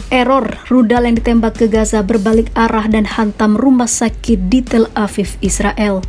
Error, rudal yang ditembak ke Gaza berbalik arah dan hantam rumah sakit di Tel Aviv, Israel.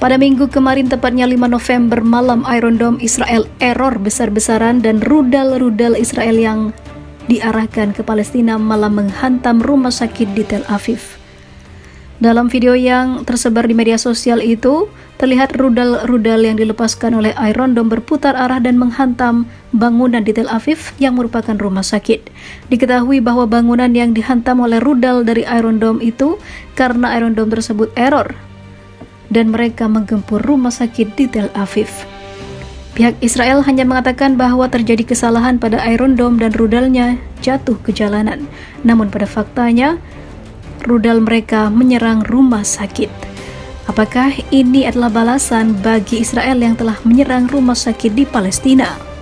Pada minggu kemarin, tepatnya 5 November malam, Iron Dome Israel error besar-besaran dan rudal-rudal Israel yang diarahkan ke Palestina malah menghantam rumah sakit di Tel Aviv. Dalam video yang tersebar di media sosial itu, terlihat rudal-rudal yang dilepaskan oleh Iron Dome berputar arah dan menghantam bangunan di Tel Aviv yang merupakan rumah sakit. Diketahui bahwa bangunan yang dihantam oleh rudal dari Iron Dome itu karena Iron Dome tersebut error dan mereka menggempur rumah sakit di Tel Aviv. Pihak Israel hanya mengatakan bahwa terjadi kesalahan pada Iron Dome dan rudalnya jatuh ke jalanan. Namun pada faktanya, rudal mereka menyerang rumah sakit. Apakah ini adalah balasan bagi Israel yang telah menyerang rumah sakit di Palestina?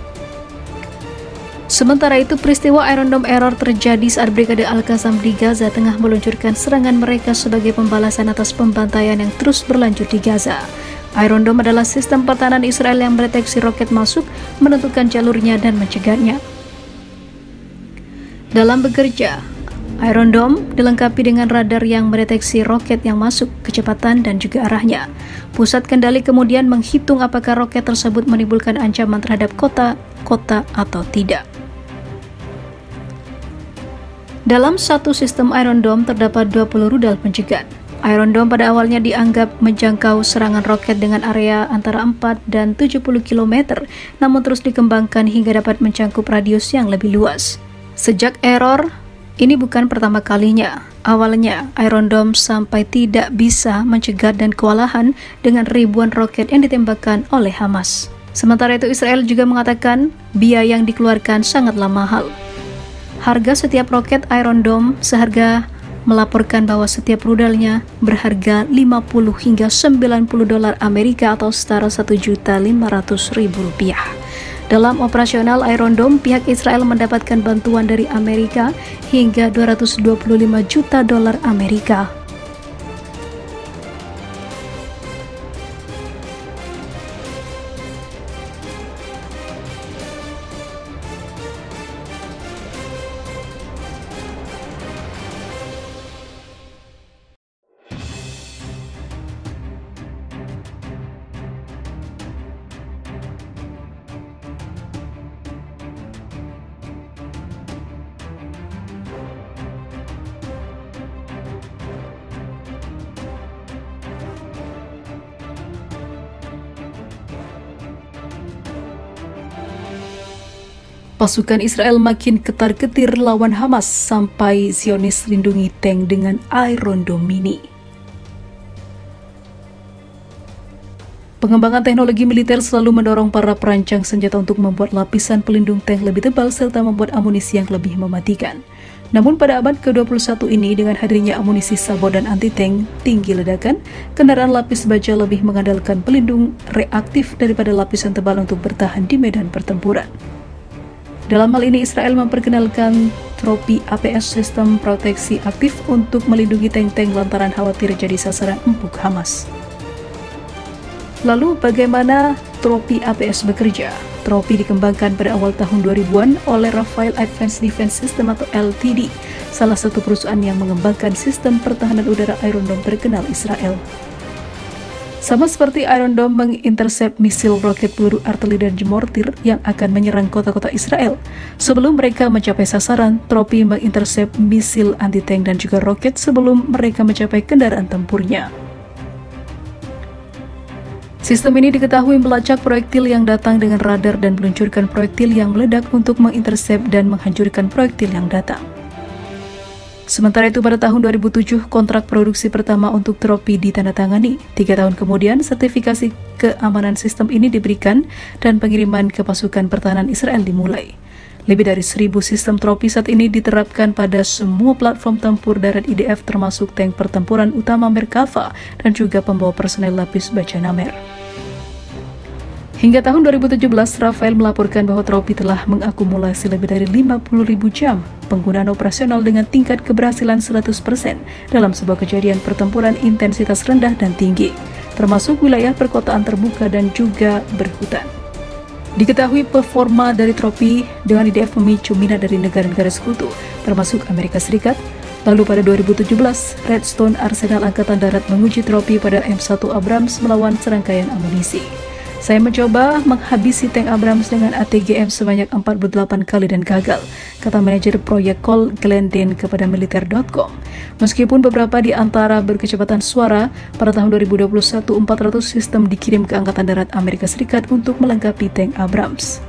Sementara itu, peristiwa Iron Dome error terjadi saat Brigade Al-Qassam di Gaza tengah meluncurkan serangan mereka sebagai pembalasan atas pembantaian yang terus berlanjut di Gaza. Iron Dome adalah sistem pertahanan Israel yang mendeteksi roket masuk, menentukan jalurnya dan mencegahnya. Dalam bekerja, Iron Dome dilengkapi dengan radar yang mendeteksi roket yang masuk, kecepatan dan juga arahnya. Pusat kendali kemudian menghitung apakah roket tersebut menimbulkan ancaman terhadap kota atau tidak. Dalam satu sistem Iron Dome terdapat 20 rudal pencegat. Iron Dome pada awalnya dianggap menjangkau serangan roket dengan area antara 4 dan 70 km, namun terus dikembangkan hingga dapat mencakup radius yang lebih luas. Sejak error, ini bukan pertama kalinya. Awalnya, Iron Dome sampai tidak bisa mencegat dan kewalahan dengan ribuan roket yang ditembakkan oleh Hamas. Sementara itu, Israel juga mengatakan biaya yang dikeluarkan sangatlah mahal. Harga setiap roket Iron Dome seharga melaporkan bahwa setiap rudalnya berharga 50 hingga 90 dolar Amerika atau setara 1.500.000 rupiah. Dalam operasional Iron Dome, pihak Israel mendapatkan bantuan dari Amerika hingga 225 juta dolar Amerika. Pasukan Israel makin ketar-ketir lawan Hamas sampai Zionis lindungi tank dengan Iron Dome mini. Pengembangan teknologi militer selalu mendorong para perancang senjata untuk membuat lapisan pelindung tank lebih tebal serta membuat amunisi yang lebih mematikan. Namun pada abad ke-21 ini, dengan hadirnya amunisi sabot dan anti-tank tinggi ledakan, kendaraan lapis baja lebih mengandalkan pelindung reaktif daripada lapisan tebal untuk bertahan di medan pertempuran. Dalam hal ini, Israel memperkenalkan tropi APS, sistem proteksi aktif untuk melindungi tank-tank lantaran khawatir jadi sasaran empuk Hamas. Lalu bagaimana tropi APS bekerja? Trophy dikembangkan pada awal tahun 2000-an oleh Rafael Advanced Defense System atau LTD, salah satu perusahaan yang mengembangkan sistem pertahanan udara Iron Dome terkenal Israel. Sama seperti Iron Dome mengintercept misil, roket, peluru artileri dan mortir yang akan menyerang kota-kota Israel. Sebelum mereka mencapai sasaran, Trophy mengintercept misil anti-tank dan juga roket sebelum mereka mencapai kendaraan tempurnya. Sistem ini diketahui melacak proyektil yang datang dengan radar dan meluncurkan proyektil yang meledak untuk mengintercept dan menghancurkan proyektil yang datang. Sementara itu pada tahun 2007, kontrak produksi pertama untuk Trophy ditandatangani. 3 tahun kemudian, sertifikasi keamanan sistem ini diberikan dan pengiriman ke pasukan pertahanan Israel dimulai. Lebih dari 1.000 sistem Trophy saat ini diterapkan pada semua platform tempur darat IDF termasuk tank pertempuran utama Merkava dan juga pembawa personel lapis baja Namer. Hingga tahun 2017, Rafael melaporkan bahwa Trophy telah mengakumulasi lebih dari 50.000 jam penggunaan operasional dengan tingkat keberhasilan 100% dalam sebuah kejadian pertempuran intensitas rendah dan tinggi, termasuk wilayah perkotaan terbuka dan juga berhutan. Diketahui performa dari Trophy dengan IDF memicu minat dari negara-negara sekutu, termasuk Amerika Serikat. Lalu pada 2017, Redstone Arsenal Angkatan Darat menguji Trophy pada M1 Abrams melawan serangkaian amunisi. Saya mencoba menghabisi tank Abrams dengan ATGM sebanyak 48 kali dan gagal, kata manajer proyek Cole Glendale kepada Militer.com. Meskipun beberapa di antara berkecepatan suara, pada tahun 2021 400 sistem dikirim ke Angkatan Darat Amerika Serikat untuk melengkapi tank Abrams.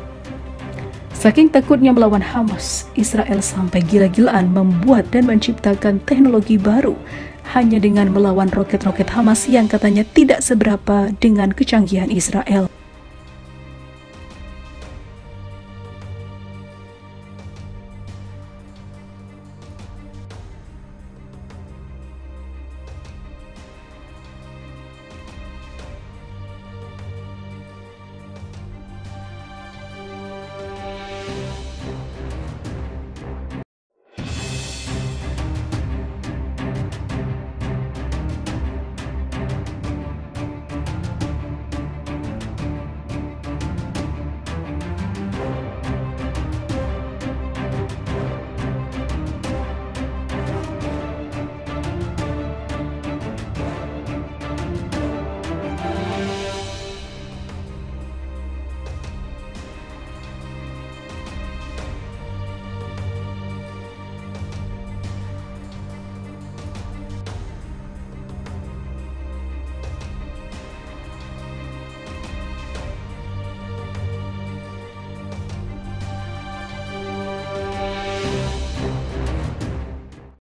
Saking takutnya melawan Hamas, Israel sampai gila-gilaan membuat dan menciptakan teknologi baru hanya dengan melawan roket-roket Hamas yang katanya tidak seberapa dengan kecanggihan Israel.